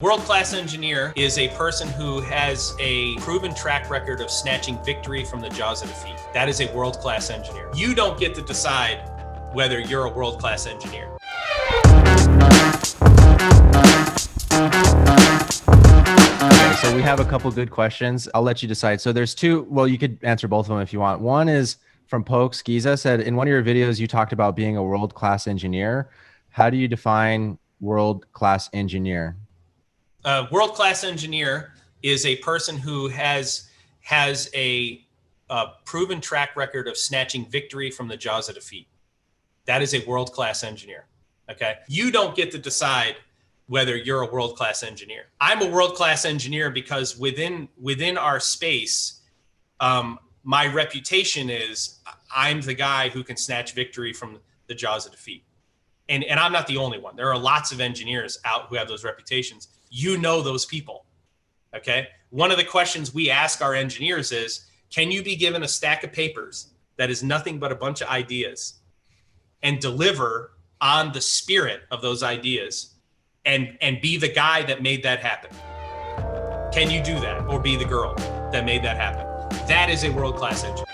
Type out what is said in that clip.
World-class engineer is a person who has a proven track record of snatching victory from the jaws of defeat. That is a world-class engineer. You don't get to decide whether you're a world-class engineer. Okay, so we have a couple good questions. I'll let you decide. So there's two, well, you could answer both of them if you want. One is from Pokes. Giza said, in one of your videos, you talked about being a world-class engineer. How do you define world-class engineer? World-class engineer is a person who has a proven track record of snatching victory from the jaws of defeat. That is a world-class engineer. Okay, you don't get to decide whether you're a world-class engineer. I'm a world-class engineer because within our space, my reputation is I'm the guy who can snatch victory from the jaws of defeat. And I'm not the only one. There are lots of engineers out who have those reputations. You know those people, okay? One of the questions we ask our engineers is, can you be given a stack of papers that is nothing but a bunch of ideas and deliver on the spirit of those ideas and be the guy that made that happen? Can you do that, or be the girl that made that happen? That is a world-class engineer.